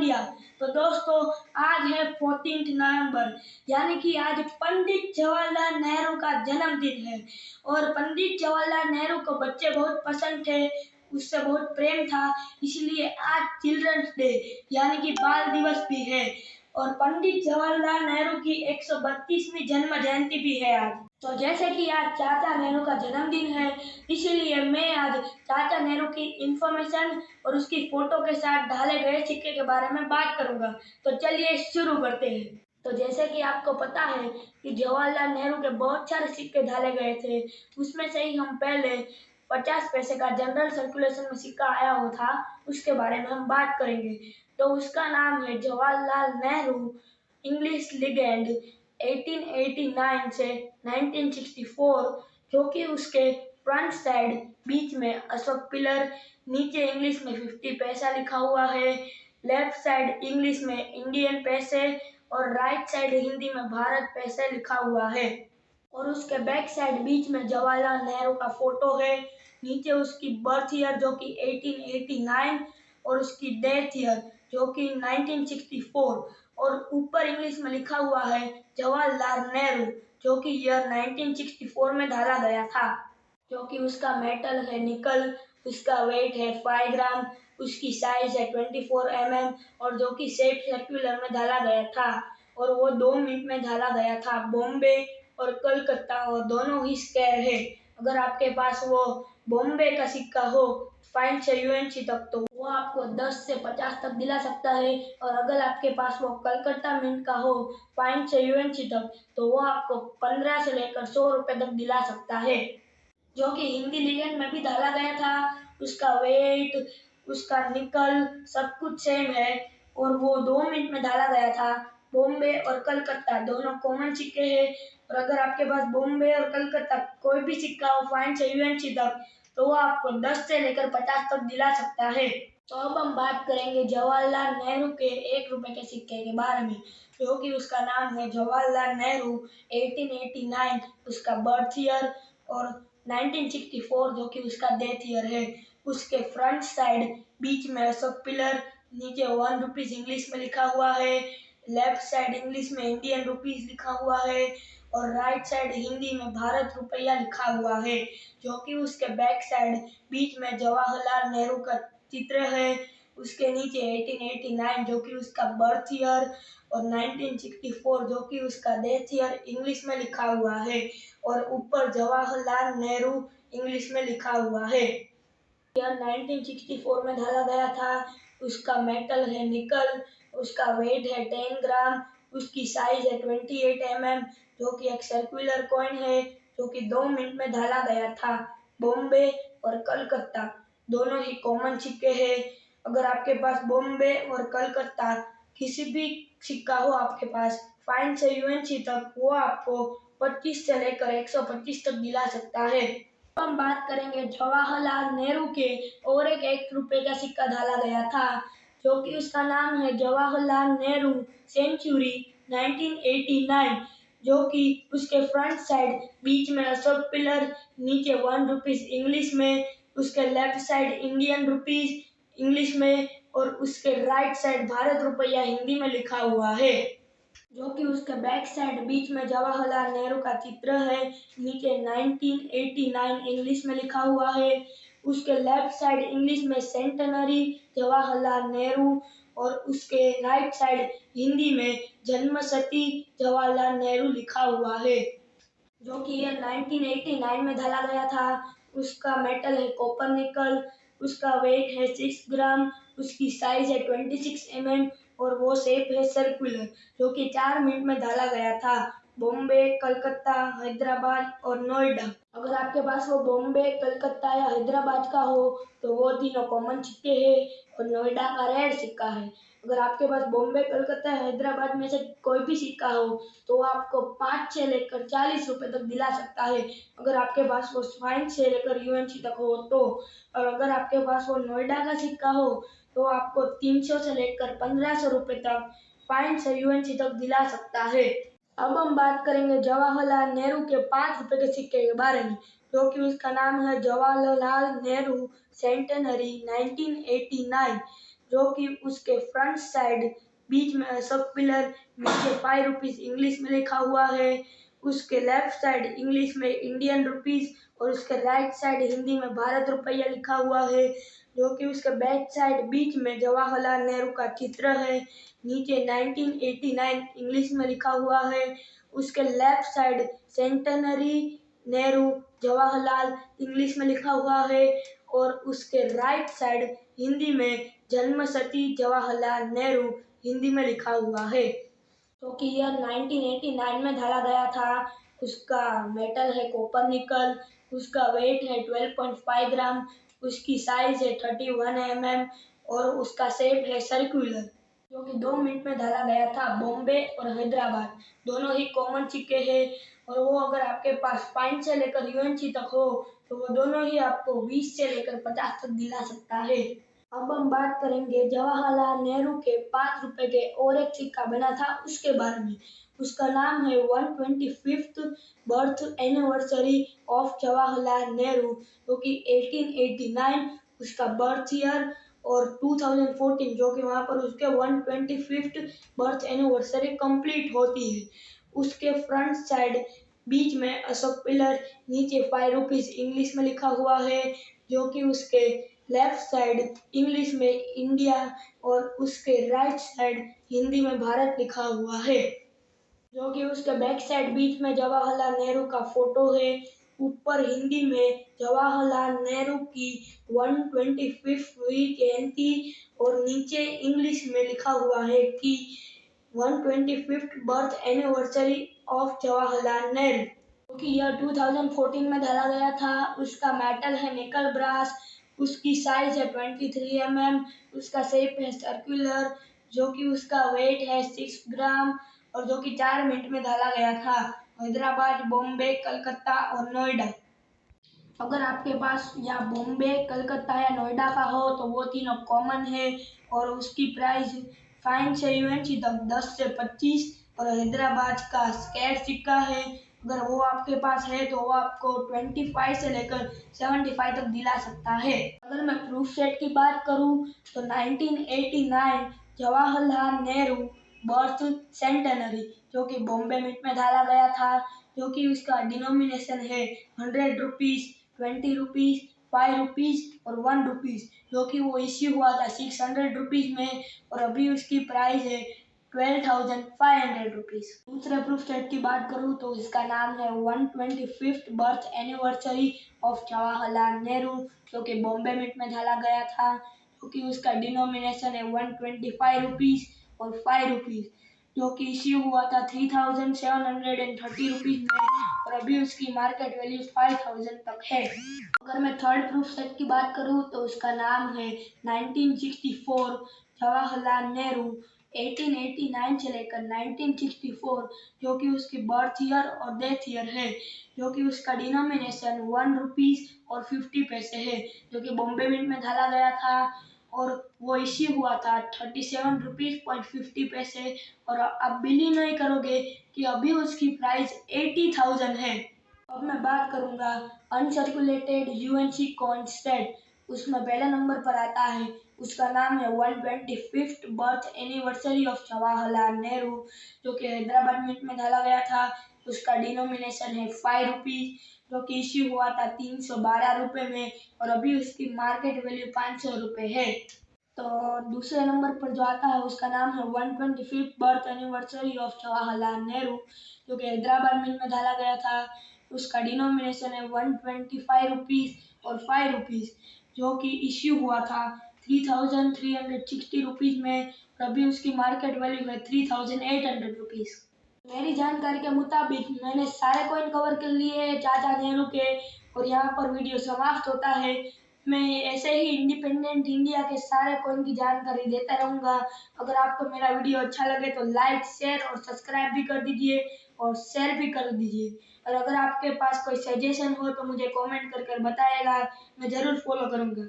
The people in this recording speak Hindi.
इंडिया। तो दोस्तों, आज है 14 नवंबर, यानी कि आज पंडित जवाहरलाल नेहरू का जन्मदिन है। और पंडित जवाहरलाल नेहरू को बच्चे बहुत पसंद थे, उससे बहुत प्रेम था, इसलिए आज चिल्ड्रंस डे यानी कि बाल दिवस भी है। और पंडित जवाहरलाल नेहरू की 132वीं जन्म जयंती भी है आज। तो जैसे कि आज चाचा नेहरू का जन्मदिन है, इसीलिए मैं आज चाचा नेहरू की इंफॉर्मेशन और उसकी फोटो के साथ ढाले गए सिक्के के बारे में बात करूंगा। तो चलिए शुरू करते हैं। तो जैसे कि आपको पता है कि जवाहरलाल नेहरू के बहुत सारे सिक्के ढाले गए थे, उसमें से ही हम पहले 50 पैसे का जनरल सर्कुलेशन में सिक्का आया हुआ था, उसके बारे में हम बात करेंगे। तो उसका नाम है जवाहरलाल नेहरू इंग्लिश लीजेंड 1889 से 1964, जो कि उसके फ्रंट साइड बीच में अशोक पिलर, नीचे इंग्लिश में 50 पैसा लिखा हुआ है, लेफ्ट साइड इंग्लिश में इंडियन पैसे और राइट साइड हिंदी में भारत पैसे लिखा हुआ है। और उसके बैक साइड बीच में जवाहरलाल नेहरू का फोटो है, नीचे उसकी बर्थ ईयर जो कि 1889 और उसकी डेथ ईयर जो कि 1964, और ऊपर इंग्लिश में लिखा हुआ है जवाहरलाल नेहरू, जो कि ईयर 1964 में डाला गया था। जो कि उसका मेटल है निकल, उसका वेट है 5 ग्राम, उसकी साइज है 24 और जो कि शेप सर्कुलर में डाला गया था, और वो 2 मिनट में डाला गया था। बॉम्बे और कलकत्ता और दोनों ही स्क्वायर है। अगर आपके पास वो बॉम्बे का सिक्का हो 5 से यूएनसी तक, तो वो आपको 10 से 50 तक दिला सकता है। और अगर आपके पास वो कलकत्ता मिंट का हो 5 से यूएनसी तक, तो वो आपको 15 से लेकर 100 रुपए तक दिला सकता है। जो कि हिंदी लीजेंड में भी डाला गया था, उसका वेट, उसका निकल सब कुछ सेम है, और वो 2 मिनट में डाला गया था। बॉम्बे और कलकत्ता दोनों कॉमन सिक्के हैं, और अगर आपके पास बॉम्बे और कलकत्ता कोई भी सिक्का हो 5 से यूएनसी तक, तो वो आपको 10 से लेकर 50 तक दिला सकता है। तो अब हम बात करेंगे जवाहरलाल नेहरू के 1 रुपए के सिक्के के बारे में, जो कि उसका नाम है जवाहरलाल नेहरू 1889, उसका बर्थ ईयर, और 1964 जो कि उसका डेथ ईयर है। उसके फ्रंट साइड बीच में अशोक पिलर, नीचे 1 रुपीज इंग्लिश में लिखा हुआ है, लेफ्ट साइड इंग्लिश में इंडियन रुपीज लिखा हुआ है, और राइट साइड हिंदी में भारत रुपया लिखा हुआ है। जो कि उसके बैक साइड बीच में जवाहरलाल नेहरू का चित्र है, उसके नीचे 1889 जो कि उसका बर्थ ईयर, और 1964 जो कि उसका डेथ ईयर इंग्लिश में लिखा हुआ है, और ऊपर जवाहरलाल नेहरू इंग्लिश में लिखा हुआ है। यह 1964 में ढाला गया था। उसका मेटल है निकल, उसका वेट है 10 ग्राम, उसकी साइज है 28 जो कि एक सर्कुलर कॉइन है, जो कि 2 मिनट में ढाला गया था। बॉम्बे और कलकत्ता दोनों ही कॉमन सिक्के हैं। अगर आपके पास बॉम्बे और कलकत्ता किसी भी सिक्का हो आपके पास 5 से यूएनसी तक, वो आपको 25 से लेकर 125 तक दिला सकता है। हम बात करेंगे जवाहरलाल नेहरू के और एक 1 रुपए का सिक्का डाला गया था, जो कि उसका नाम है जवाहरलाल नेहरू सेंचुरी 1989, जो कि उसके फ्रंट साइड बीच में अशोक पिलर, नीचे 1 रुपीज इंग्लिश में, उसके left side Indian rupees English में, और उसके राइट साइड भारत रुपया हिंदी में लिखा हुआ है। जो कि उसके बैक साइड बीच में जवाहरलाल नेहरू का चित्र है, नीचे 1989 इंग्लिश में लिखा हुआ है, उसके लेफ्ट साइड इंग्लिश में सेंटेनरी जवाहरलाल नेहरू, और उसके राइट साइड हिंदी में जन्मशती जवाहरलाल नेहरू लिखा हुआ है। जो कि ये 1989 में ढाला गया था। उसका मेटल है कॉपर निकल, उसका वेट है 6 ग्राम, उसकी साइज है 26 और वो शेप है सर्कुलर, जो कि 4 मिनट में ढाला गया था। बॉम्बे, कलकत्ता, हैदराबाद और नोएडा। अगर आपके पास वो बॉम्बे, कलकत्ता या हैदराबाद का हो, तो वो तीनों कॉमन सिक्के हैं, और नोएडा का रेड सिक्का है। अगर आपके पास बॉम्बे, कलकत्ता, हैदराबाद में से कोई भी सिक्का हो, तो वो आपको 5 से लेकर 40 रुपए तक दिला सकता है, अगर आपके पास वो 5 से लेकर यूएनसी तक हो तो। और अगर आपके पास वो नोएडा का सिक्का हो, तो आपको 300 से लेकर 1500 रुपए तक 5 से यूएनसी तक दिला सकता है। अब हम बात करेंगे जवाहरलाल नेहरू के 5 रुपए के सिक्के के बारे में, जो कि उसका नाम है जवाहरलाल नेहरू सेंटेनरी 1989, जो कि उसके फ्रंट साइड बीच में अशोक पिलर, नीचे 5 रुपीज इंग्लिश में लिखा हुआ है। उसके लेफ्ट साइड इंग्लिश में इंडियन रुपीज और उसके राइट साइड हिंदी में भारत रुपया लिखा हुआ है। जो कि उसके बैक साइड बीच में जवाहरलाल नेहरू का चित्र है। नीचे 1989 इंग्लिश में लिखा हुआ है। उसके left side centenary Nehru Jawaharlal English में लिखा हुआ है और उसके राइट साइड हिंदी में जन्मशती जवाहरलाल नेहरू हिंदी में लिखा हुआ है। जो कि यह 1989 में ढाला गया था। उसका मेटल है कॉपर निकल। उसका वेट है 12.5 ग्राम। उसकी साइज है 31 और उसका शेप है सर्कुलर। जो कि 2 मिनट में ढाला गया था। बॉम्बे और हैदराबाद दोनों ही कॉमन सिक्के हैं और वो अगर आपके पास 5 से लेकर यूएनसी तक हो तो वो दोनों ही आपको 20 से लेकर 50 तक दिला सकता है। अब हम बात करेंगे जवाहरलाल नेहरू के 5 रुपए के और एक सिक्का बना था उसके बारे में। उसका नाम है 125th birth anniversary of Jawaharlal Nehru, जो कि 1889 उसका बर्थ ईयर और 2014 जो कि वहाँ पर उसके 125th बर्थ एनिवर्सरी कंप्लीट होती है। उसके फ्रंट साइड बीच में अशोक पिलर, नीचे 5 रुपीज इंग्लिश में लिखा हुआ है। जो कि उसके लेफ्ट साइड इंग्लिश में इंडिया और उसके राइट साइड हिंदी में भारत लिखा हुआ है। जो कि उसके बैक साइड बीच में जवाहरलाल नेहरू का फोटो है। ऊपर हिंदी में जवाहरलाल नेहरू की 125वीं जयंती और नीचे इंग्लिश में लिखा हुआ है कि 125th birth anniversary of Jawaharlal Nehru. क्योंकि यह 2014 में डाला गया था। उसका मेटल है निकल ब्रास। उसकी साइज है 23 उसका शेप है सर्कुलर। जो कि उसका वेट है 6 ग्राम और जो कि 4 मिनट में डाला गया था। हैदराबाद, बॉम्बे, कलकत्ता और नोएडा। अगर आपके पास या बॉम्बे, कलकत्ता या नोएडा का हो तो वो तीनों कॉमन है और उसकी प्राइस फाइन से यूएनसी तक 10 से 25 और हैदराबाद का स्क्वायर सिक्का है। अगर वो आपके पास है तो वो आपको 25 से लेकर 75 तक दिला सकता है। अगर मैं प्रूफ सेट की बात करूं तो 1989 जवाहरलाल नेहरू बर्थ सेंटेनरी जो कि बॉम्बे मिंट में डाला गया था। जो कि उसका डिनोमिनेशन है 100 रुपीज, 20 रुपीज, 5 रुपीज और 1 रुपीज। जो कि वो इश्यू हुआ था 600 रुपीज में और अभी उसकी प्राइस है 12,500 रुपीज। दूसरे प्रूफ सेट की बात करूँ तो इसका नाम है 125th birth anniversary of Jawaharlal Nehru जो कि बॉम्बे मिंट में डाला गया था। जो कि उसका डिनोमिनेशन है 125 रुपीज और 5 रुपीज। जो कि इश्यू हुआ था 3,730 रुपीज में और अभी उसकी मार्केट वैल्यू 5,000 तक है। अगर मैं थर्ड प्रूफ सेट की बात करूं तो उसका नाम है 1964 जवाहरलाल नेहरू 1889 से लेकर 1964 जो कि उसकी बर्थ ईयर और डेथ ईयर है। जो कि उसका डिनोमिनेशन 1 रुपीज और 50 पैसे है। जो कि बॉम्बे मिंट में डाला गया था और वो इश्यू हुआ था 37 रुपीज पॉइंट 50 पैसे और आप बिलीव नहीं करोगे कि अभी उसकी प्राइस 80,000 है। अब मैं बात करूंगा अनसर्कुलेटेड यूएनसी कॉन्स्टेंट। उसमें पहले नंबर पर आता है। उसका नाम है 125th birth anniversary of Jawaharlal Nehru जो कि हैदराबाद मिंट में डाला गया था। उसका डिनोमिनेशन है 5 रुपीज जो कि इश्यू हुआ था 312 रुपये में और अभी उसकी मार्केट वैल्यू 500 रुपये है। तो दूसरे नंबर पर जो आता है उसका नाम है 125th birth anniversary of Jawaharlal Nehru जो कि हैदराबाद मिंट में डाला गया था। उसका डिनोमिनेशन है 125 रुपीज और 5 रुपीज जो कि इश्यू हुआ था 3,360 रुपीज में और अभी उसकी मार्केट वैल्यू है 3,800 रुपीज। मेरी जानकारी के मुताबिक मैंने सारे कॉइन कवर कर लिए हैं चाचा नेहरू के और यहाँ पर वीडियो समाप्त होता है। मैं ऐसे ही इंडिपेंडेंट इंडिया के सारे कॉइन की जानकारी देता रहूँगा। अगर आपको मेरा वीडियो अच्छा लगे तो लाइक, शेयर और सब्सक्राइब भी कर दीजिए और शेयर भी कर दीजिए। और अगर आपके पास कोई सजेशन हो तो मुझे कमेंट कर बताइएगा, मैं ज़रूर फॉलो करूँगा।